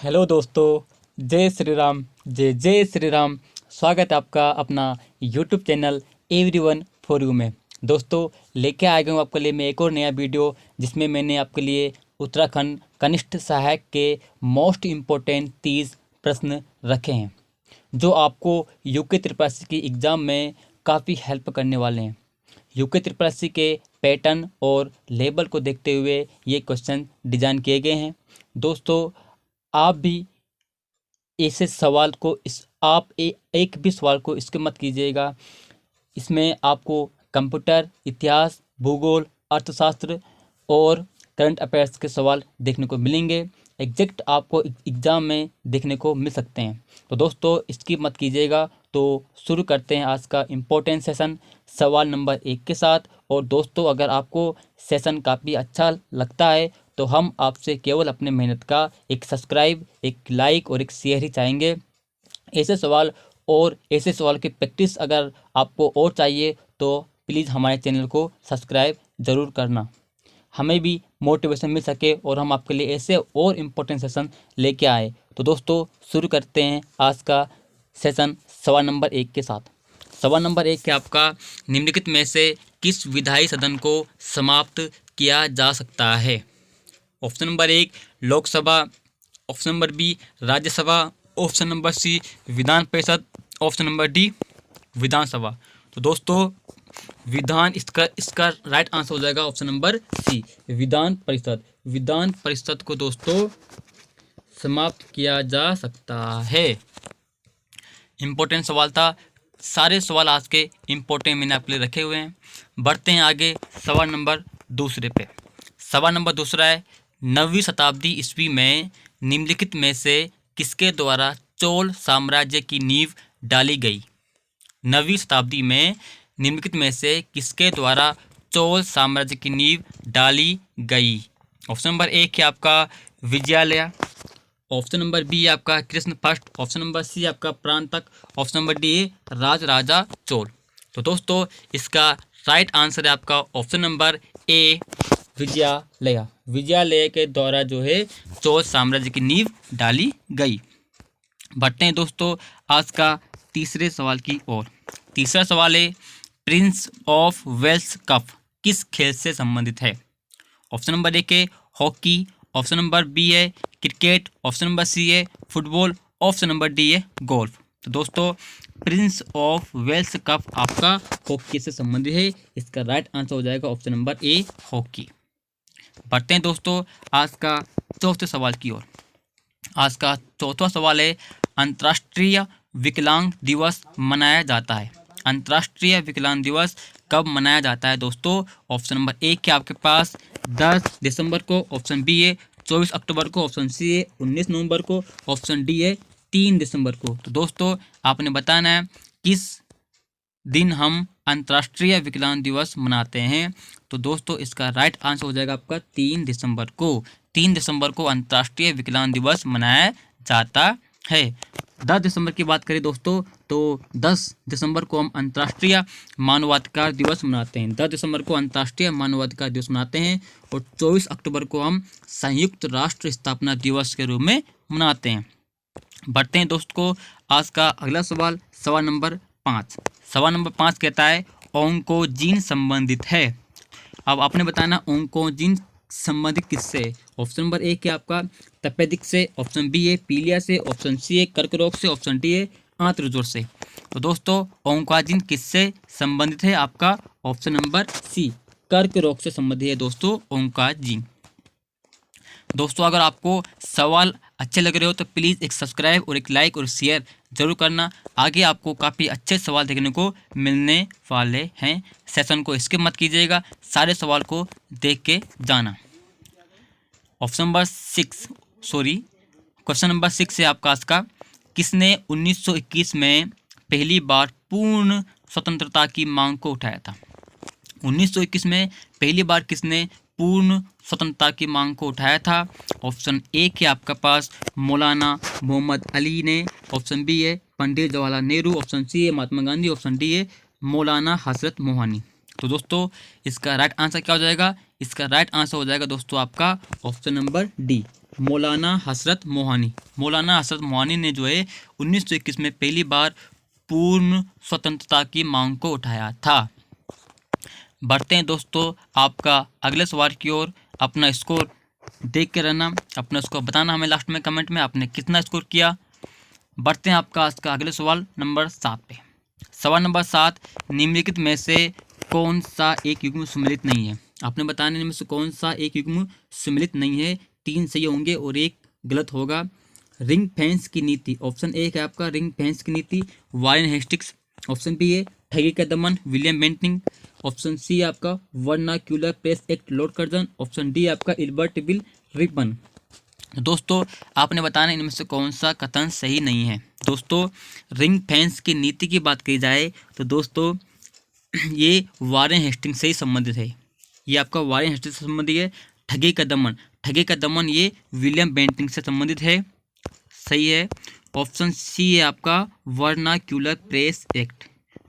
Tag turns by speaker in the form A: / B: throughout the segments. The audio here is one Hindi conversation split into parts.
A: हेलो दोस्तों, जय श्री राम। जय जय श्री राम। स्वागत है आपका अपना YouTube channel everyone for you में। दोस्तों, लेके आ गया हूँ आपके लिए मैं एक और नया वीडियो, जिसमें मैंने आपके लिए उत्तराखंड कनिष्ठ सहायक के मोस्ट इम्पोर्टेंट 30 प्रश्न रखे हैं, जो आपको यूके त्रिपाठी की एग्ज़ाम में काफ़ी हेल्प करने वाले हैं। यूके त्रिपाठी के पैटर्न और लेवल को देखते हुए ये क्वेश्चन डिज़ाइन किए गए हैं। दोस्तों, आप भी ऐसे सवाल को एक भी सवाल को इसके मत कीजिएगा। इसमें आपको कंप्यूटर, इतिहास, भूगोल, अर्थशास्त्र और करंट अफेयर्स के सवाल देखने को मिलेंगे। एग्जैक्ट आपको एग्ज़ाम में देखने को मिल सकते हैं। तो दोस्तों, इसकी मत कीजिएगा। तो शुरू करते हैं आज का इम्पोर्टेंट सेशन सवाल नंबर 1 के साथ। और दोस्तों, अगर आपको सेशन काफ़ी अच्छा लगता है तो हम आपसे केवल अपने मेहनत का एक सब्सक्राइब, एक लाइक और एक शेयर ही चाहेंगे। ऐसे सवाल की प्रैक्टिस अगर आपको और चाहिए तो प्लीज़ हमारे चैनल को सब्सक्राइब ज़रूर करना, हमें भी मोटिवेशन मिल सके और हम आपके लिए ऐसे और इम्पोर्टेंट सेशन लेके आए। तो दोस्तों, शुरू करते हैं आज का सेशन सवाल नंबर 1 के साथ। सवाल नंबर 1 है आपका, निम्नलिखित में से किस विधायी सदन को समाप्त किया जा सकता है? Option number 1 Lok Sabha, option number B Rajya Sabha, option number C Vidhan Parishad, option number D विधानसभा। तो दोस्तों, इसका राइट आंसर हो जाएगा ऑप्शन नंबर सी विधान परिषद। विधान परिषद को दोस्तों समाप्त किया जा सकता है। इम्पोर्टेंट सवाल था। सारे सवाल आज के इम्पोर्टेंट मैंने आपके लिए रखे हुए हैं। बढ़ते हैं आगे सवाल नंबर दूसरे पे। सवाल नंबर दूसरा है, 9वीं शताब्दी ईस्वी में निम्नलिखित में से किसके द्वारा चोल साम्राज्य की नींव डाली गई? 9वीं शताब्दी में निम्नलिखित में से किसके द्वारा चोल साम्राज्य की नींव डाली गई? ऑप्शन नंबर 1 है आपका विजयालय, ऑप्शन नंबर बी है आपका कृष्ण फर्स्ट, ऑप्शन नंबर सी आपका प्रांतक, ऑप्शन नंबर डी है राजा चोल। तो दोस्तों, इसका राइट आंसर है आपका option number A Vijayalaya. Vijayalaya के द्वारा जो है चोल साम्राज्य की नींव डाली गई। बढ़ते हैं दोस्तों आज का तीसरे सवाल की ओर। तीसरा सवाल है, प्रिंस ऑफ वेल्स कप किस खेल से संबंधित है? ऑप्शन नंबर 1 है हॉकी, ऑप्शन नंबर बी है क्रिकेट, ऑप्शन नंबर सी है फुटबॉल, ऑप्शन नंबर डी है गोल्फ। तो दोस्तों, प्रिंस ऑफ वेल्स कप आपका हॉकी से संबंधित है। इसका राइट आंसर हो जाएगा ऑप्शन नंबर ए हॉकी। बढ़ते हैं दोस्तों आज का चौथे सवाल की ओर। आज का चौथा सवाल है, अंतर्राष्ट्रीय विकलांग दिवस मनाया जाता है। अंतर्राष्ट्रीय विकलांग दिवस कब मनाया जाता है दोस्तों? ऑप्शन नंबर 1 है आपके पास 10 दिसंबर को, ऑप्शन बी है 24 अक्टूबर को, ऑप्शन सी है 19 नवंबर को, ऑप्शन डी है 3 दिसंबर को। तो दोस्तों, आपने बताना है किस दिन हम अंतर्राष्ट्रीय विकलांग दिवस मनाते हैं। तो दोस्तों, इसका राइट आंसर हो जाएगा आपका 3 दिसंबर को। 3 दिसंबर को अंतर्राष्ट्रीय विकलांग दिवस मनाया जाता है। 10 दिसंबर की बात करें दोस्तों, तो 10 दिसंबर को हम अंतर्राष्ट्रीय मानवाधिकार दिवस मनाते हैं। 10 दिसंबर को अंतर्राष्ट्रीय मानवाधिकार दिवस मनाते हैं और 24 अक्टूबर को हम संयुक्त राष्ट्र स्थापना दिवस के रूप में मनाते हैं। बढ़ते हैं दोस्तों आज का अगला सवाल, सवाल नंबर 5। सवाल नंबर 5 कहता है, ओंकोजीन संबंधित है। अब आपने बताना ओंकोजीन संबंधित किससे? ऑप्शन नंबर 1 है आपका तपेदिक से, ऑप्शन बी है पीलिया से, ऑप्शन सी है कर्क रोग से, ऑप्शन डी है आंत्रजोड़ से। तो दोस्तों, ओंकोजीन किससे संबंधित है? आपका ऑप्शन नंबर सी कर्क रोग से संबंधित है दोस्तों ओंकोजीन। दोस्तों, अगर आपको सवाल अच्छे लग रहे हो तो प्लीज़ एक सब्सक्राइब और एक लाइक और शेयर ज़रूर करना। आगे आपको काफ़ी अच्छे सवाल देखने को मिलने वाले हैं। सेशन को स्किप मत कीजिएगा, सारे सवाल को देख के जाना। ऑप्शन नंबर 6 क्वेश्चन नंबर 6 है आपका आज का, किसने 1921 में पहली बार पूर्ण स्वतंत्रता की मांग को उठाया था? 1921 में पहली बार किसने पूर्ण स्वतंत्रता की मांग को उठाया था? ऑप्शन 1 है आपका पास मौलाना मोहम्मद अली ने, ऑप्शन बी है पंडित जवाहरलाल नेहरू, ऑप्शन सी है महात्मा गांधी, ऑप्शन डी है मौलाना हजरत मोहानी। तो दोस्तों, इसका राइट आंसर क्या हो जाएगा? इसका राइट आंसर हो जाएगा दोस्तों आपका ऑप्शन नंबर डी मौलाना हसरत मोहानी। मौलाना हसरत मोहानी ने जो है 1921 में पहली बार पूर्ण स्वतंत्रता की मांग को उठाया था। बढ़ते हैं दोस्तों आपका अगले सवाल की ओर। अपना स्कोर देख के रहना, अपना स्कोर बताना हमें लास्ट में कमेंट में आपने कितना स्कोर किया। बढ़ते हैं आपका आज का अगले सवाल नंबर 7 पे। सवाल नंबर 7, निम्नलिखित में से कौन सा एक युग्म सम्मिलित नहीं है। आपने बताने इनमें से कौन सा एक युग्म सम्मिलित नहीं है। 3 सही होंगे और 1 गलत होगा। रिंग फेंस की नीति, ऑप्शन ए है आपका रिंग फेंस की नीति वारेन हेस्टिंग्स। ऑप्शन बी है ठगी का दमन विलियम बेंटिंग। ऑप्शन सी आपका vernacular press act Lord Curzon. Option D आपका इल्बर्ट बिल रिपन। दोस्तों आपने बताना इनमें से कौन सा कथन सही नहीं है। दोस्तों रिंग फेंस की नीति की बात की जाए तो दोस्तों ये वारेन हेस्टिंग्स से ही संबंधित है। ये आपका वारेन हेस्टिंग्स से संबंधित है। ठगी का दमन ये विलियम बेंटिंग से संबंधित है। सही है। ऑप्शन सी है आपका vernacular press act.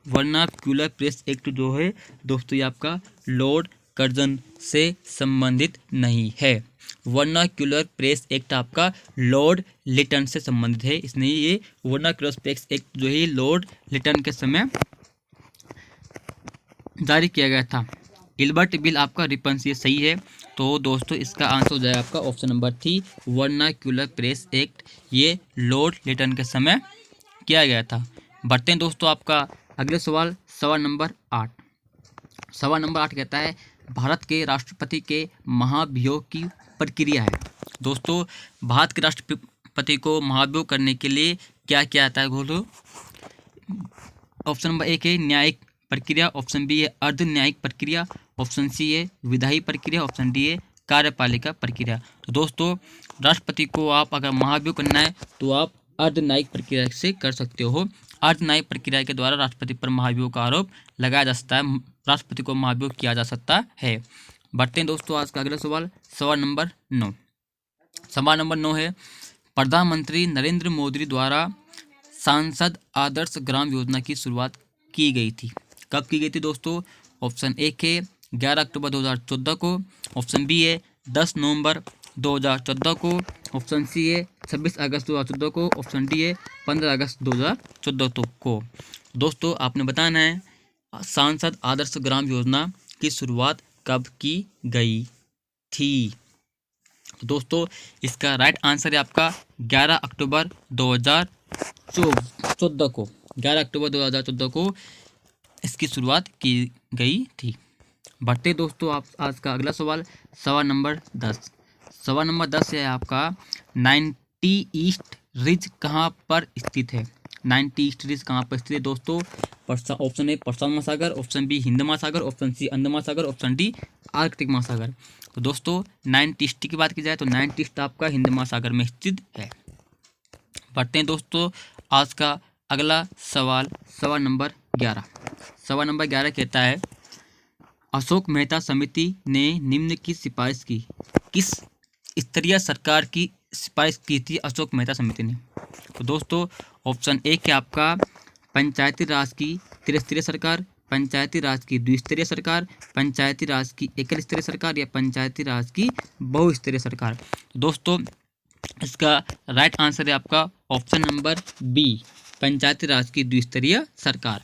A: Vernacular press act जो है दोस्तों ये आपका लॉर्ड कर्जन से संबंधित नहीं है। वर्नाक्यूलर प्रेस एक्ट आपका लॉर्ड लिटन से संबंधित है। इसने ये वर्नाक्यूलर प्रेस एक्ट जो है लॉर्ड लिटन के समय जारी किया गया था। इल्बर्ट बिल आपका रिपन से सही है। तो दोस्तों इसका आंसर हो जाएगा आपका option number 3 vernacular press act, ये लॉर्ड लिटन के समय किया गया था। बढ़ते हैं दोस्तों आपका अगले सवाल, सवाल नंबर 8। सवाल नंबर 8 कहता है भारत के राष्ट्रपति के महाभियोग की प्रक्रिया है। दोस्तों भारत के राष्ट्रपति को महाभियोग करने के लिए क्या किया जाता है बोलो। ऑप्शन नंबर 1 है न्यायिक प्रक्रिया। ऑप्शन बी है अर्ध न्यायिक प्रक्रिया। ऑप्शन सी है विधायी प्रक्रिया। ऑप्शन डी है कार्यपालिका प्रक्रिया। तो दोस्तों राष्ट्रपति को आप अगर महाभियोग करना है तो आप अर्ध न्यायिक प्रक्रिया से कर सकते हो। अर्ध न्यायिक प्रक्रिया के द्वारा राष्ट्रपति पर महाभियोग का आरोप लगाया जा सकता है, राष्ट्रपति को महाभियोग किया जा सकता है। बढ़ते हैं दोस्तों आज का अगला सवाल, सवाल नंबर 9। सवाल नंबर 9 है प्रधानमंत्री नरेंद्र मोदी द्वारा सांसद आदर्श ग्राम योजना की शुरुआत की गई थी। कब की गई थी दोस्तों। ऑप्शन ए है 11 अक्टूबर 2014 को। ऑप्शन बी है 10 नवंबर 2014 को। ऑप्शन सी है 26 अगस्त 2014 को। ऑप्शन डी है 15 अगस्त 2014 को। दोस्तों आपने बताना है सांसद आदर्श ग्राम योजना की शुरुआत कब की गई थी। तो दोस्तों इसका राइट आंसर है आपका 11 अक्टूबर 2014 को। 11 अक्टूबर 2014 को इसकी शुरुआत की गई थी। बढ़ते दोस्तों आप आज का अगला सवाल, सवाल नंबर 10। सवाल नंबर 10 है आपका 90 ईस्ट रिज कहाँ पर स्थित है। 90 ईस्ट रिज कहाँ पर स्थित है दोस्तों। ऑप्शन ए प्रशांत महासागर। ऑप्शन बी हिंद महासागर। ऑप्शन सी अंड महासागर। ऑप्शन डी आर्कटिक महासागर। तो दोस्तों 90 ईस्ट की बात की जाए तो 90 ईस्ट आपका हिंद महासागर में स्थित है। बढ़ते हैं दोस्तों आज का अगला सवाल, सवाल नंबर 11। सवाल नंबर 11 कहता है अशोक मेहता समिति ने निम्न की सिफारिश की। किस स्तरीय सरकार की सिफारिश की थी अशोक मेहता समिति ने। तो दोस्तों ऑप्शन ए के आपका पंचायती राज की त्रिस्तरीय सरकार, पंचायती राज की द्विस्तरीय सरकार, पंचायती राज की एकल स्तरीय सरकार या पंचायती राज की बहुस्तरीय सरकार। दोस्तों इसका राइट आंसर है आपका ऑप्शन नंबर बी पंचायती राज की द्विस्तरीय सरकार।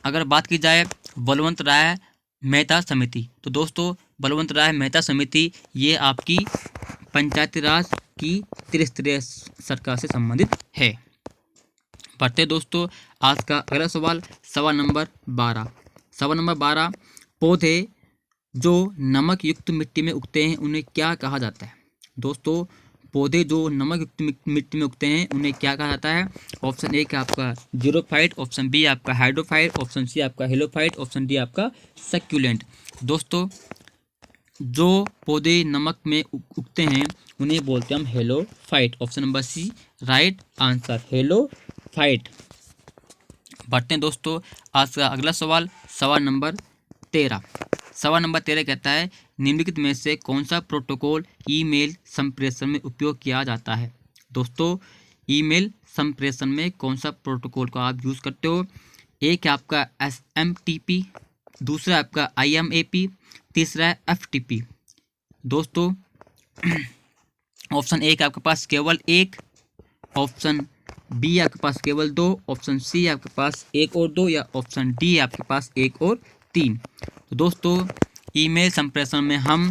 A: अगर बात की जाए बलवंत राय मेहता समिति, तो दोस्तों बलवंत राय मेहता समिति ये आपकी पंचायती राज की त्रिस्तरीय सरकार से संबंधित है। बढ़ते दोस्तों आज का अगला सवाल, सवाल नंबर 12। सवाल नंबर 12 पौधे जो नमक युक्त मिट्टी में उगते हैं उन्हें क्या कहा जाता है। दोस्तों पौधे जो नमक युक्त मिट्टी में उगते हैं उन्हें क्या कहा जाता है। ऑप्शन ए का आपका जीरोफाइट। ऑप्शन बी आपका हाइड्रोफाइट। ऑप्शन सी आपका हेलोफाइट। ऑप्शन डी आपका सक्यूलेंट। दोस्तों जो पौधे नमक में उगते हैं उन्हें बोलते हैं हम halophyte. Option number C right answer halophyte. बढ़ते हैं दोस्तों आज का अगला सवाल, सवाल नंबर 13। सवाल नंबर 13 कहता है निम्नलिखित में से कौन सा प्रोटोकॉल ईमेल संप्रेषण में उपयोग किया जाता है। दोस्तों ईमेल संप्रेषण में कौन सा प्रोटोकॉल को आप यूज़ करते हो। एक है आपका SMTP, दूसरा आपका IMAP, तीसरा है FTP। दोस्तों ऑप्शन ए आपके पास केवल एक, ऑप्शन बी आपके पास केवल दो, ऑप्शन सी आपके पास एक और दो, या ऑप्शन डी आपके पास एक और तीन। तो दोस्तों ईमेल संप्रेषण में हम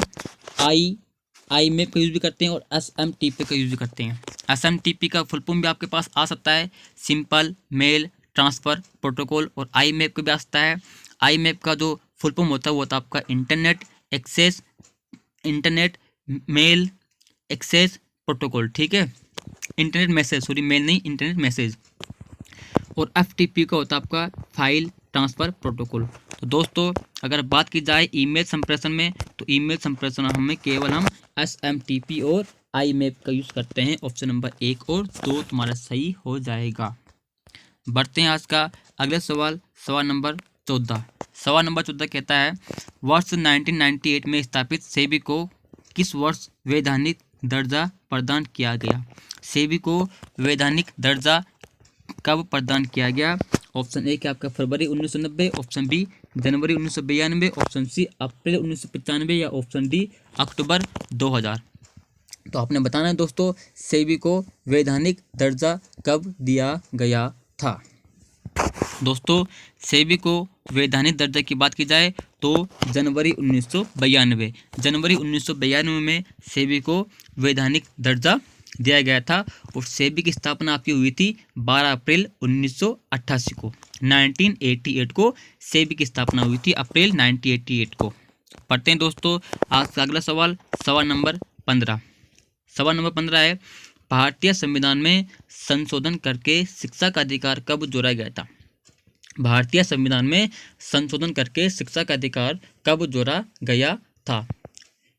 A: आई मेप का यूज़ भी करते हैं और SMTP का यूज़ भी करते हैं। SMTP का फुल फॉर्म भी आपके पास आ सकता है सिंपल मेल ट्रांसफ़र प्रोटोकॉल, और आई मेप का भी आ सकता है। आई मेप का जो फुल फॉर्म होता है वो होता है आपका इंटरनेट मेल एक्सेस प्रोटोकॉल, ठीक है, इंटरनेट मैसेज, सॉरी मेल नहीं, इंटरनेट मैसेज। और FTP का होता है आपका फाइल ट्रांसफ़र प्रोटोकॉल। तो दोस्तों अगर बात की जाए ईमेल संप्रेषण में, तो ईमेल संप्रेषण हमें केवल हम SMTP और IMAP का यूज़ करते हैं। ऑप्शन नंबर 1 और 2 तुम्हारा सही हो जाएगा। बढ़ते हैं आज का अगला सवाल, सवाल नंबर 14। सवाल नंबर 14 कहता है वर्ष 1998 में स्थापित सेबी को किस वर्ष वैधानिक दर्जा प्रदान किया गया? सेबी को वैधानिक दर्जा कब प्रदान किया गया? ऑप्शन ए क्या आपका फरवरी 1990, ऑप्शन बी जनवरी 1992, ऑप्शन सी अप्रैल 1995, या ऑप्शन डी अक्टूबर 2000। तो आपने बताना है दोस्तों सेबी को वैधानिक दर्जा कब दिया गया था। दोस्तों सेबी को वैधानिक दर्जा की बात की जाए तो जनवरी 1992, जनवरी 1992 में सेबी को वैधानिक दर्जा दिया गया था। और सेबी की स्थापना आपकी हुई थी 12 अप्रैल 1988 को, 1988 को सेबी की स्थापना हुई थी, अप्रैल 1988 को। पढ़ते हैं दोस्तों आज का अगला सवाल, सवाल नंबर 15। सवाल नंबर 15 है भारतीय संविधान में संशोधन करके शिक्षा का अधिकार कब जोड़ा गया था? भारतीय संविधान में संशोधन करके शिक्षा का अधिकार कब जोड़ा गया था?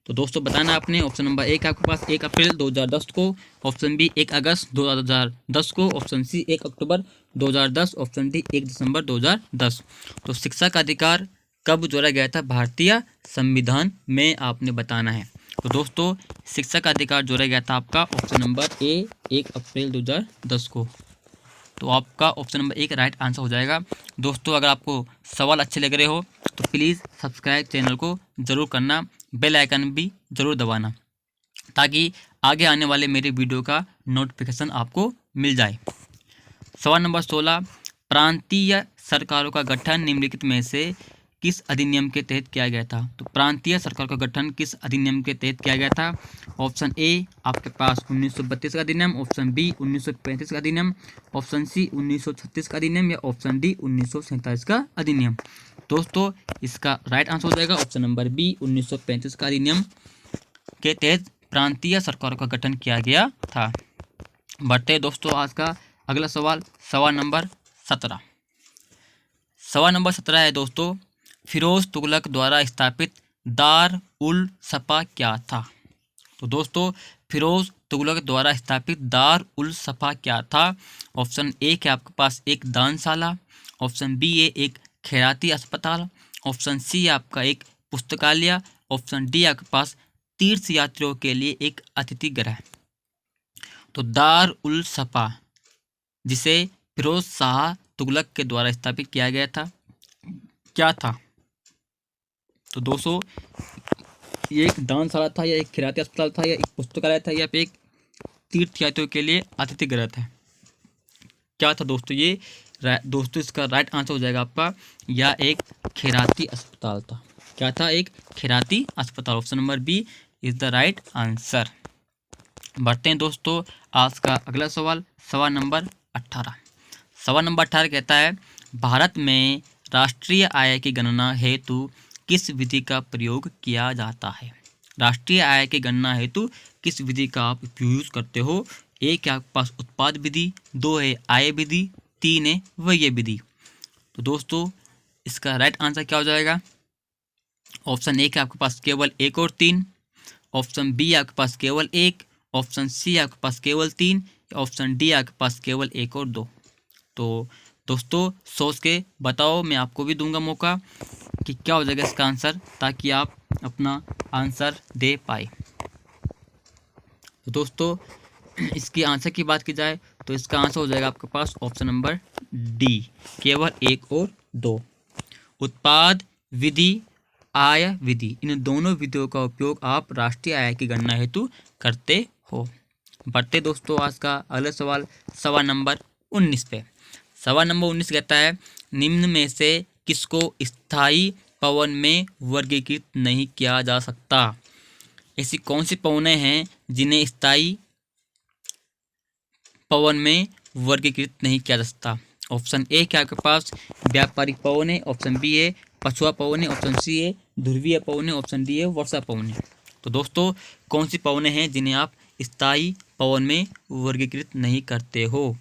A: तो दोस्तों बताना आपने। ऑप्शन नंबर 1 आपके पास 1 अप्रैल 2010 को, ऑप्शन बी 1 अगस्त 2010 को, ऑप्शन सी 1 अक्टूबर 2010, ऑप्शन डी 1 दिसंबर 2010। तो शिक्षा का अधिकार कब जोड़ा गया था भारतीय संविधान में, आपने बताना है। तो दोस्तों शिक्षा का अधिकार जोड़ा गया था आपका ऑप्शन नंबर ए 1 अप्रैल 2010 को। तो आपका ऑप्शन नंबर 1 राइट आंसर हो जाएगा। दोस्तों अगर आपको सवाल अच्छे लग रहे हो तो प्लीज़ सब्सक्राइब चैनल को ज़रूर करना, बेल आइकन भी ज़रूर दबाना ताकि आगे आने वाले मेरे वीडियो का नोटिफिकेशन आपको मिल जाए। सवाल नंबर 16 प्रांतीय सरकारों का गठन निम्नलिखित में से किस अधिनियम के तहत किया गया था? तो प्रांतीय सरकार का गठन किस अधिनियम के तहत किया गया था? ऑप्शन ए आपके पास 1932 का अधिनियम, ऑप्शन बी 1935 का अधिनियम, ऑप्शन सी 1936 का अधिनियम, या ऑप्शन डी 1947 का अधिनियम। दोस्तों इसका राइट आंसर हो जाएगा ऑप्शन नंबर बी 1935 का अधिनियम के तहत प्रांतीय सरकारों का गठन किया गया था। बढ़ते हैं दोस्तों आज का अगला सवाल, सवाल नंबर 17। सवाल नंबर 17 है दोस्तों फिरोज तुगलक द्वारा स्थापित दार उल सफा क्या था? तो दोस्तों फिरोज तुगलक द्वारा स्थापित दार उल सफा क्या था? ऑप्शन ए के आपके पास एक दानशाला, ऑप्शन बी एक खैराती अस्पताल, ऑप्शन सी आपका एक पुस्तकालय, ऑप्शन डी आपके पास तीर्थ यात्रियों के लिए एक अतिथि गृह। तो दार उल सफा जिसे फिरोज शाह तुगलक के द्वारा स्थापित किया गया था क्या था? तो दोस्तों ये एक दानशाला था, या एक खिराती अस्पताल था, या एक पुस्तकालय था, या फिर एक तीर्थयात्रियों के लिए अतिथि गृह था? क्या था दोस्तों ये? दोस्तों इसका राइट आंसर हो जाएगा आपका या एक खिराती अस्पताल था। क्या था? एक खिराती अस्पताल। Option number B is the right answer. बढ़ते हैं दोस्तों आज का अगला सवाल, सवाल नंबर 18। सवाल नंबर 18 कहता है भारत में राष्ट्रीय आय की गणना हेतु किस विधि का प्रयोग किया जाता है? राष्ट्रीय आय की गणना हेतु किस विधि का आप यूज करते हो? एक आपके पास उत्पाद विधि, 2 है आय विधि, 3 है व्यय विधि। तो दोस्तों इसका राइट आंसर क्या हो जाएगा? ऑप्शन ए के आपके पास केवल 1 और 3, ऑप्शन बी आपके पास केवल 1, ऑप्शन सी आपके पास केवल 3, ऑप्शन डी आपके पास केवल 1 और 2। तो दोस्तों सोच के बताओ, मैं आपको भी दूंगा मौका कि क्या हो जाएगा इसका आंसर, ताकि आप अपना आंसर दे पाए। तो दोस्तों इसकी आंसर की बात की जाए तो इसका आंसर हो जाएगा आपके पास ऑप्शन नंबर डी केवल 1 और 2। उत्पाद विधि, आय विधि, इन दोनों विधियों का उपयोग आप राष्ट्रीय आय की गणना हेतु करते हो। बढ़ते दोस्तों आज का अगला सवाल सवाल नंबर 19 पे। सवाल नंबर 19 कहता है निम्न में से किसको स्थायी पवन में वर्गीकृत नहीं किया जा सकता। ऐसी कौन सी पवनें हैं जिन्हें स्थायी पवन में वर्गीकृत नहीं किया जा सकता। ऑप्शन ए क्या आपके पास व्यापारिक पवन है, ऑप्शन बी है पछुआ पवन है, ऑप्शन सी है ध्रुवीय पवन है, ऑप्शन डी है वर्षा पवन है। तो दोस्तों कौन सी पवनें हैं जिन्हें आप स्थायी पवन में वर्गीकृत नहीं करते हो।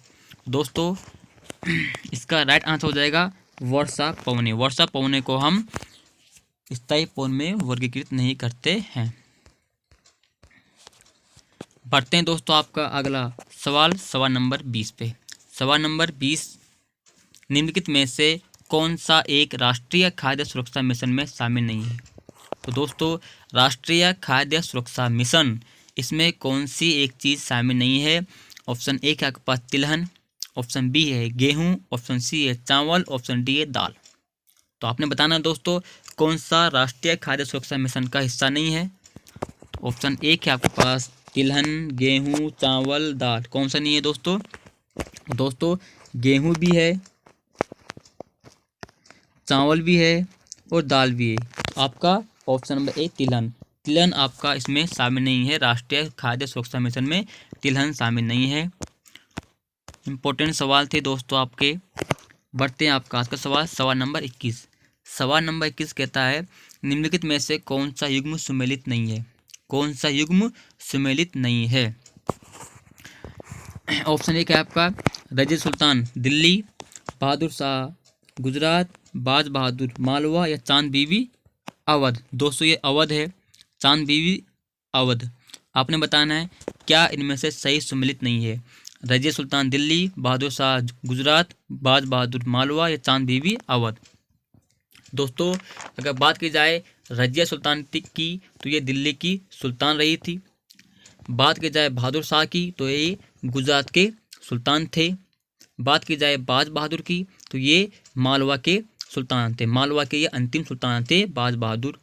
A: दोस्तों इसका राइट आंसर हो जाएगा वर्षा पवनें। वर्षा पवनें को हम स्थायी पवन में वर्गीकृत नहीं करते हैं। बढ़ते हैं दोस्तों आपका अगला सवाल सवाल नंबर 20 पे। सवाल नंबर 20 निम्नलिखित में से कौन सा एक राष्ट्रीय खाद्य सुरक्षा मिशन में शामिल नहीं है। तो दोस्तों राष्ट्रीय खाद्य सुरक्षा मिशन इसमें कौन सी एक चीज़ शामिल नहीं है। ऑप्शन ए के आपके पास तिलहन, ऑप्शन बी है गेहूं, ऑप्शन सी है चावल, ऑप्शन डी है दाल। तो आपने बताना दोस्तों कौन सा राष्ट्रीय खाद्य सुरक्षा मिशन का हिस्सा नहीं है। ऑप्शन ए के आपके पास तिलहन, गेहूं, चावल, दाल, कौन सा नहीं है दोस्तों। दोस्तों गेहूं भी है, चावल भी है और दाल भी है। तो आपका ऑप्शन नंबर ए तिलहन, तिलहन आपका इसमें शामिल नहीं है। राष्ट्रीय खाद्य सुरक्षा मिशन में तिलहन शामिल नहीं है। इम्पोर्टेंट सवाल थे दोस्तों आपके। बढ़ते हैं आपका आज का सवाल सवाल नंबर 21। सवाल नंबर 21 कहता है निम्नलिखित में से कौन सा युग्म सुमेलित नहीं है। कौन सा युग्म सुमेलित नहीं है। ऑप्शन ए क्या है आपका रज़िया सुल्तान दिल्ली, बहादुर शाह गुजरात, बाज बहादुर मालवा या चांद बीबी अवध। दोस्तों ये अवध है, चांद बीबी अवध। आपने बताना है क्या इनमें से सही सुमेलित नहीं है। रज़िया सुल्तान दिल्ली, बहादुर शाह गुजरात, बाज बहादुर मालवा या चांद बीबी अवध। दोस्तों अगर बात की जाए रज़िया सुल्तान की तो ये दिल्ली की सुल्तान रही थी। बात की जाए बहादुर शाह की तो ये गुजरात के सुल्तान थे। बात की जाए बाज बहादुर की तो ये मालवा के सुल्तान थे। मालवा के ये अंतिम सुल्तान थे बाज बहादुर।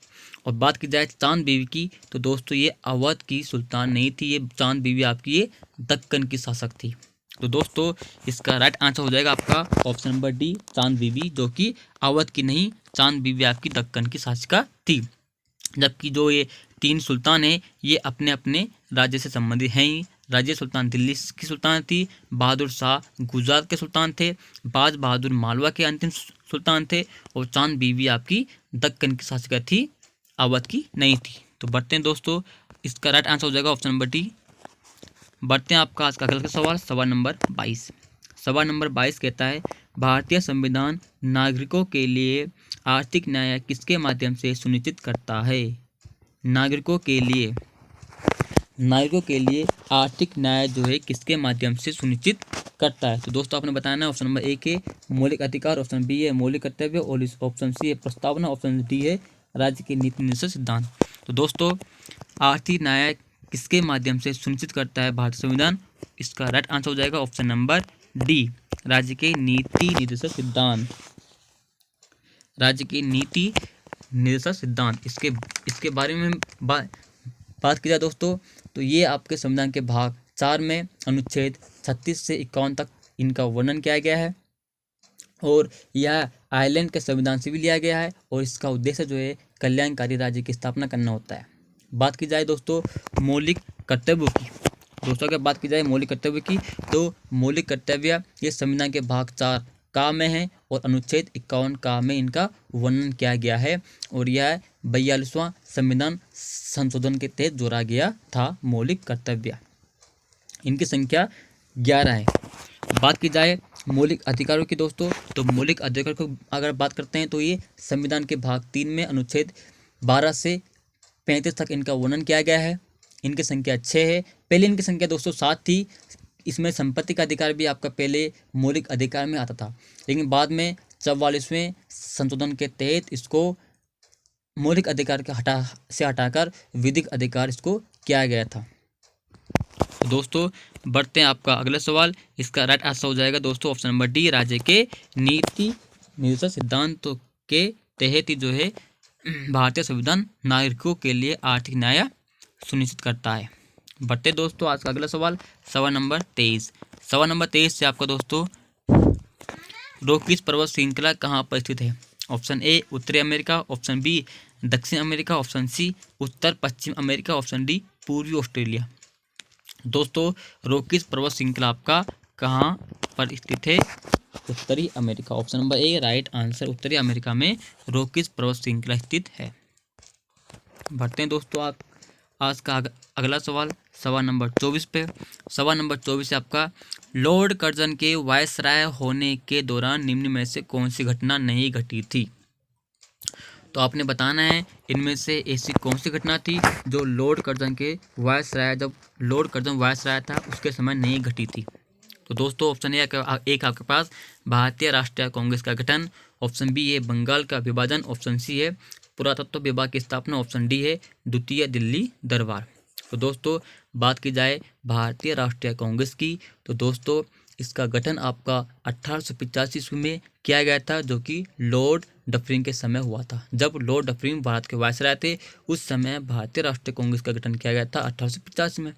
A: और बात की जाए चांद बीबी की तो दोस्तों ये अवध की सुल्तान नहीं थी। ये चांद बीबी आपकी ये दक्कन की शासक थी। तो दोस्तों इसका राइट आंसर हो जाएगा आपका ऑप्शन नंबर डी चांद बीबी, जो कि अवध की नहीं, चांद बीबी आपकी दक्कन की शासिका थी। जबकि जो ये तीन सुल्तान हैं ये अपने अपने राज्य से संबंधित हैं ही। रज़िया सुल्तान दिल्ली की सुल्तान थी, बहादुर शाह गुजरात के सुल्तान थे, बाज बहादुर मालवा के अंतिम सुल्तान थे और चांद बीबी आपकी दक्कन की शासिका थी, अवध की नहीं थी। तो बढ़ते हैं दोस्तों इसका राइट आंसर हो जाएगा ऑप्शन नंबर डी। बढ़ते हैं आपका आज का अगला सवाल सवाल नंबर 22। सवाल नंबर 22 कहता है भारतीय संविधान नागरिकों के लिए आर्थिक न्याय किसके माध्यम से सुनिश्चित करता है। नागरिकों के लिए आर्थिक न्याय जो है किसके माध्यम से सुनिश्चित करता है। तो दोस्तों आपने बताना है ऑप्शन नंबर ए के मौलिक अधिकार, ऑप्शन बी है मौलिक कर्तव्य और ऑप्शन सी है प्रस्तावना, ऑप्शन डी है राज्य के नीति निर्देशक सिद्धांत। तो दोस्तों आर्थिक न्याय किसके माध्यम से सुनिश्चित करता है भारतीय संविधान। इसका राइट आंसर हो जाएगा ऑप्शन नंबर डी राज्य के नीति निर्देशक सिद्धांत। राज्य के नीति निर्देशक सिद्धांत इसके बारे में बात की जाए दोस्तों तो ये आपके संविधान के भाग 4 में अनुच्छेद 36 से 51 तक इनका वर्णन किया गया है और यह आयरलैंड के संविधान से भी लिया गया है और इसका उद्देश्य जो है कल्याणकारी राज्य की स्थापना करना होता है। बात की जाए दोस्तों मौलिक कर्तव्यों की, दोस्तों अगर बात की जाए मौलिक कर्तव्य की तो मौलिक कर्तव्य ये संविधान के भाग 4 का में है और अनुच्छेद 51 का में इनका वर्णन किया गया है और यह 42वां संविधान संशोधन के तहत जोड़ा गया था। मौलिक कर्तव्य इनकी संख्या 11 है। बात की जाए मौलिक अधिकारों की दोस्तों तो मौलिक अधिकार को अगर बात करते हैं तो ये संविधान के भाग 3 में अनुच्छेद 12 से 35 तक इनका वर्णन किया गया है। इनकी संख्या 6 है। पहले इनकी संख्या दोस्तों 7 थी। इसमें संपत्ति का अधिकार भी आपका पहले मौलिक अधिकार में आता था, लेकिन बाद में 44वें संशोधन के तहत इसको मौलिक अधिकार के हटाकर विधिक अधिकार इसको किया गया था। तो दोस्तों बढ़ते हैं आपका अगला सवाल। इसका राइट आंसर हो जाएगा दोस्तों ऑप्शन नंबर डी राज्य के नीति निर्देशक सिद्धांतों के तहत ही जो है भारतीय संविधान नागरिकों के लिए आर्थिक न्याय सुनिश्चित करता है। बढ़ते दोस्तों आज का अगला सवाल, सवाल नंबर 23। सवाल नंबर 23 से आपका दोस्तों, रॉकीज पर्वत श्रृंखला कहाँ पर स्थित है? ऑप्शन ए उत्तरी अमेरिका, ऑप्शन बी दक्षिण अमेरिका, ऑप्शन सी उत्तर पश्चिम अमेरिका, ऑप्शन डी पूर्वी ऑस्ट्रेलिया। दोस्तों रॉकीज पर्वत श्रृंखला आपका कहाँ पर स्थित है? उत्तरी America. Option number A right answer, उत्तरी अमेरिका में रॉकीज पर्वत श्रृंखला स्थित है। बढ़ते हैं दोस्तों आप आज का अगला सवाल, सवाल नंबर 24 पे। सवाल नंबर 24 से आपका, लॉर्ड कर्जन के वायसराय होने के दौरान निम्न में से कौन सी घटना नहीं घटी थी? तो आपने बताना है इनमें से ऐसी कौन सी घटना थी जो लॉर्ड कर्जन के वायसराय, जब लॉर्ड कर्जन वायसराय था उसके समय नहीं घटी थी। तो दोस्तों ऑप्शन ए एक आपके पास भारतीय राष्ट्रीय कांग्रेस का गठन, ऑप्शन बी है बंगाल का विभाजन, ऑप्शन सी है पुरातत्व विभाग की स्थापना, ऑप्शन डी है द्वितीय दिल्ली दरबार। तो दोस्तों बात की जाए भारतीय राष्ट्रीय कांग्रेस की, तो दोस्तों इसका गठन आपका 1885 ईस्वी में किया गया था, जो कि लॉर्ड डफरिन के समय हुआ था। जब लॉर्ड डफरिन भारत के वायसराय थे उस समय भारतीय राष्ट्रीय कांग्रेस का गठन किया गया था 1885 में।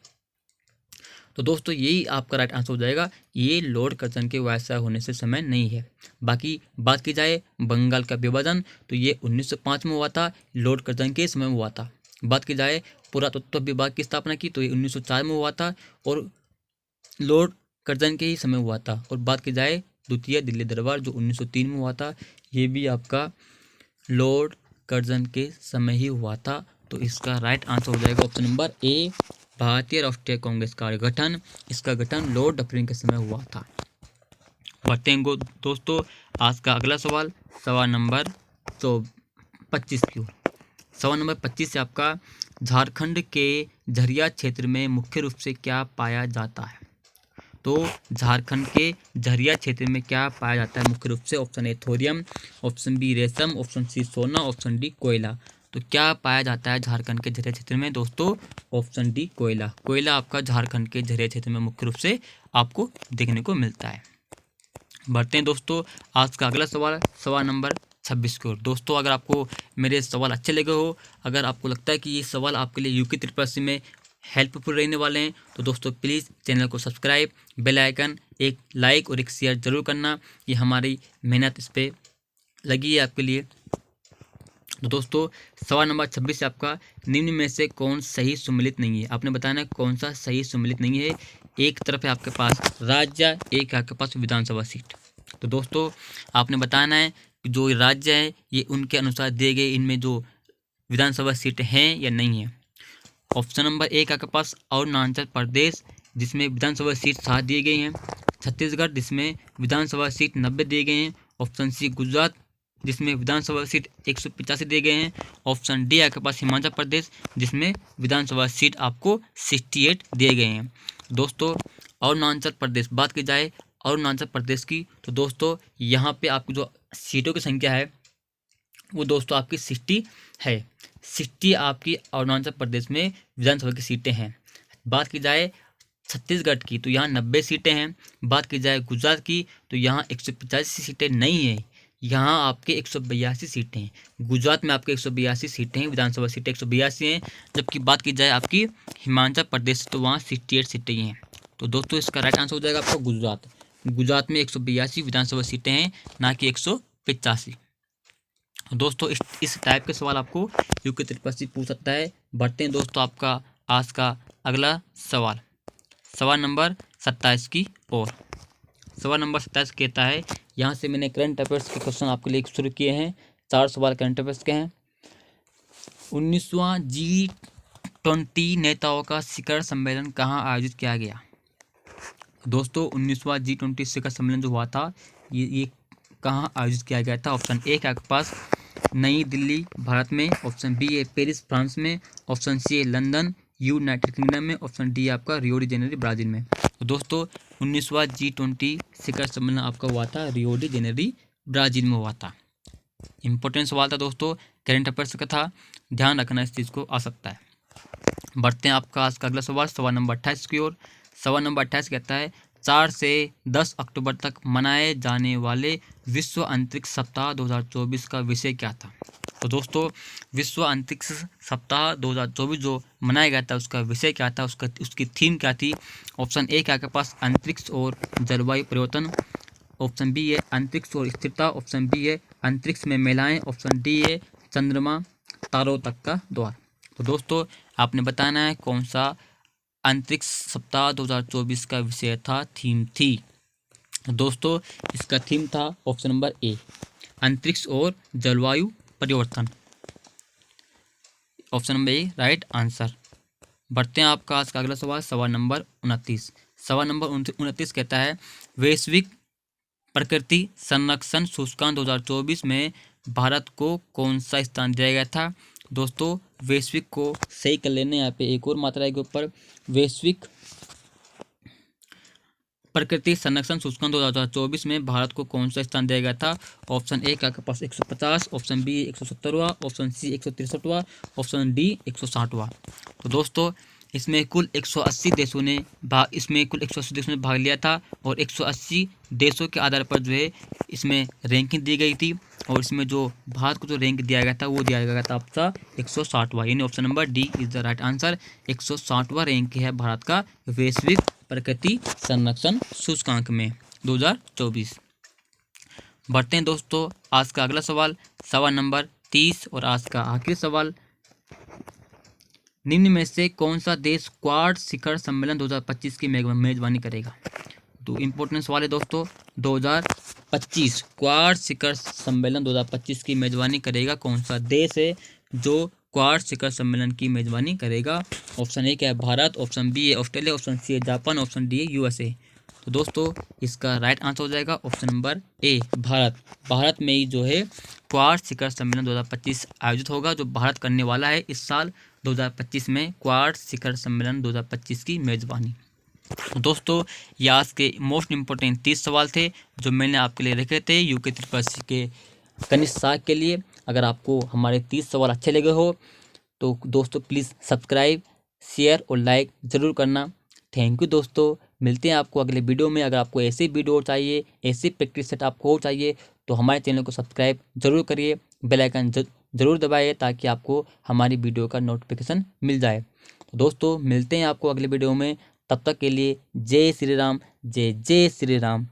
A: तो दोस्तों यही आपका राइट आंसर हो जाएगा, ये लॉर्ड कर्जन के वायसराय होने से समय नहीं है। बाकी बात की जाए बंगाल का विभाजन, तो ये 1905 में हुआ था, लॉर्ड कर्जन के समय में हुआ था। बात की जाए पुरातत्व विभाग की स्थापना की, तो ये 1904 में हुआ था और लॉर्ड कर्जन के ही समय हुआ था। और बात की जाए द्वितीय दिल्ली दरबार जो 1903 में हुआ था, ये भी आपका लॉर्ड कर्जन के समय ही हुआ था। तो इसका राइट आंसर हो जाएगा ऑप्शन नंबर ए भारतीय राष्ट्रीय कांग्रेस का गठन, इसका गठन लॉर्ड डफरिन के समय हुआ था। बढ़ते हैं दोस्तों आज का अगला सवाल, सवाल नंबर 25 की ओर। सवाल नंबर 25 से आपका, झारखंड के झरिया क्षेत्र में मुख्य रूप से क्या पाया जाता है? तो झारखंड के झरिया क्षेत्र में क्या पाया जाता है मुख्य रूप से? Option A thorium, option B रेशम, ऑप्शन सी सोना, ऑप्शन डी कोयला। तो क्या पाया जाता है झारखंड के झरिया क्षेत्र में? दोस्तों ऑप्शन डी कोयला। कोयला आपका झारखंड के झरिया क्षेत्र में मुख्य रूप से आपको देखने को मिलता है। बढ़ते हैं दोस्तों आज का अगला सवाल, सवाल नंबर 26 की ओर। दोस्तों अगर आपको मेरे सवाल अच्छे लगे हो, अगर आपको लगता है कि ये सवाल आपके लिए यूके ट्रिपल में हेल्पफुल रहने वाले हैं, तो दोस्तों प्लीज़ चैनल को सब्सक्राइब, बेल आइकन, एक लाइक और एक शेयर जरूर करना। ये हमारी मेहनत इस पर लगी है आपके लिए। तो दोस्तों सवाल नंबर 26 से आपका, निम्न में से कौन सही सम्मिलित नहीं है? आपने बताना है कौन सा सही सम्मिलित नहीं है। एक तरफ है आपके पास राज्य, एक है आपके पास विधानसभा सीट। तो दोस्तों आपने बताना है कि जो राज्य है ये उनके अनुसार दिए गए इनमें जो विधानसभा सीट हैं या नहीं है। ऑप्शन नंबर एक आपके पास अरुणाचल प्रदेश, जिसमें विधानसभा सीट 7 दिए गए हैं। छत्तीसगढ़, जिसमें विधानसभा सीट 90 दिए गए हैं। ऑप्शन सी गुजरात, जिसमें विधानसभा सीट 185 दिए गए हैं। ऑप्शन डी आपके पास हिमाचल प्रदेश, जिसमें विधानसभा सीट आपको 68 दिए गए हैं। दोस्तों अरुणाचल प्रदेश, बात की जाए अरुणाचल प्रदेश की, तो दोस्तों यहाँ पे आपकी जो सीटों की संख्या है वो दोस्तों आपकी 60 है। 60 आपकी अरुणाचल प्रदेश में विधानसभा की सीटें हैं। बात की जाए छत्तीसगढ़ की, तो यहाँ 90 सीटें हैं। बात की जाए गुजरात की, तो यहाँ 185 सीटें नहीं हैं, यहाँ आपके 182 सीटें हैं। गुजरात में आपके 182 सीटें हैं, विधानसभा सीटें 182 हैं। जबकि बात की जाए आपकी हिमाचल प्रदेश, तो वहाँ 68 सीटें हैं। तो दोस्तों इसका राइट आंसर हो जाएगा आपका गुजरात। गुजरात में 182 विधानसभा सीटें हैं, ना कि 185। दोस्तों इस टाइप के सवाल आपको यूके ट्रिपल पूछ सकता है। बढ़ते हैं दोस्तों आपका आज का अगला सवाल, सवाल नंबर 27 की ओर। सवाल नंबर 27 कहता है, यहाँ से मैंने करंट अफेयर्स के क्वेश्चन आपके लिए शुरू किए हैं। 4 सवाल करंट अफेयर्स के हैं। 19वां G20 नेताओं का शिखर सम्मेलन कहाँ आयोजित किया गया? दोस्तों 19वां G20 शिखर सम्मेलन जो हुआ था ये कहाँ आयोजित किया गया था? ऑप्शन ए के आपके पास नई दिल्ली भारत में, ऑप्शन बी है पेरिस फ्रांस में, ऑप्शन सी है लंदन यूनाइटेड किंगडम में, ऑप्शन डी आपका रियो डी जेनेरो ब्राजील में। तो दोस्तों 19वां G20 शिखर सम्मेलन आपका हुआ था रियो डी जेनेरो ब्राजील में हुआ था। इंपॉर्टेंट सवाल था दोस्तों, करंट अफेयर्स का था, ध्यान रखना इस चीज़ को आ सकता है। बढ़ते हैं आपका आज का अगला सवाल, सवाल नंबर 28 की ओर। सवाल नंबर 28 कहता है, 4 से 10 अक्टूबर तक मनाए जाने वाले विश्व अंतरिक्ष सप्ताह 2024 का विषय क्या था? तो दोस्तों विश्व अंतरिक्ष सप्ताह 2024 जो मनाया गया था उसका विषय क्या था, उसकी थीम क्या थी। ऑप्शन ए क्या आपके पास अंतरिक्ष और जलवायु परिवर्तन, ऑप्शन बी है अंतरिक्ष और स्थिरता, ऑप्शन बी है अंतरिक्ष में महिलाएं, ऑप्शन डी है चंद्रमा तारों तक का द्वार। तो दोस्तों आपने बताना है कौन सा अंतरिक्ष सप्ताह 2024 का विषय था, थीम थी। दोस्तों इसका थीम था ऑप्शन नंबर ए अंतरिक्ष और जलवायु परिवर्तन, option number A right answer. बढ़ते हैं आपका आज का अगला सवाल, सवाल नंबर 29। सवाल नंबर 29 कहता है वैश्विक प्रकृति संरक्षण सूचकांक 2024 में भारत को कौन सा स्थान दिया गया था। दोस्तों वैश्विक को सही कर लेने, यहाँ पे एक और मात्रा के ऊपर वैश्विक प्रकृति संरक्षण सूचकांक 2024 में भारत को कौन सा स्थान दिया गया था। ऑप्शन ए का आपके पास 150, ऑप्शन बी 170वां, ऑप्शन सी 163वां, ऑप्शन डी 160वां। तो दोस्तों इसमें कुल 180 देशों ने भाग लिया था और 180 देशों के आधार पर जो है इसमें रैंकिंग दी गई थी और इसमें जो भारत को जो रैंक दिया गया था वो दिया गया था आपका 160वां, यानी option number D is the right answer. 160वां रैंक है भारत का वैश्विक प्रकृति संरक्षण सूचकांक में 2024। बढ़ते हैं दोस्तों आज का अगला सवाल, सवाल नंबर 30 और आज का आखिरी सवाल, निम्न में से कौन सा देश क्वाड शिखर सम्मेलन 2025 की मेजबानी करेगा। तो इम्पोर्टेंट सवाल है दोस्तों, 2025 क्वाड शिखर सम्मेलन 2025 की मेजबानी करेगा कौन सा देश है जो क्वाड शिखर सम्मेलन की मेजबानी करेगा। ऑप्शन ए क्या है भारत, ऑप्शन बी है ऑस्ट्रेलिया, ऑप्शन सी है जापान, ऑप्शन डी है यूएसए। तो दोस्तों इसका राइट आंसर हो जाएगा option number A Bharat. Bharat में ही जो है क्वाड शिखर सम्मेलन 2025 आयोजित होगा, जो भारत करने वाला है इस साल 2025 में क्वाड शिखर सम्मेलन 2025 की मेजबानी। दोस्तों ये आज के मोस्ट इम्पोर्टेंट 30 सवाल थे जो मैंने आपके लिए रखे थे यूके त्रिपाठी के कनिष्ठ साख के लिए। अगर आपको हमारे 30 सवाल अच्छे लगे हो तो दोस्तों प्लीज़ सब्सक्राइब, शेयर और लाइक ज़रूर करना। थैंक यू दोस्तों, मिलते हैं आपको अगले वीडियो में। अगर आपको ऐसे वीडियो चाहिए, ऐसे प्रैक्टिस सेट आपको चाहिए तो हमारे चैनल को सब्सक्राइब जरूर करिए, बेल आइकन जरूर दबाइए ताकि आपको हमारी वीडियो का नोटिफिकेशन मिल जाए। तो दोस्तों मिलते हैं आपको अगले वीडियो में, तब तक के लिए जय श्री राम, जय जय श्री राम।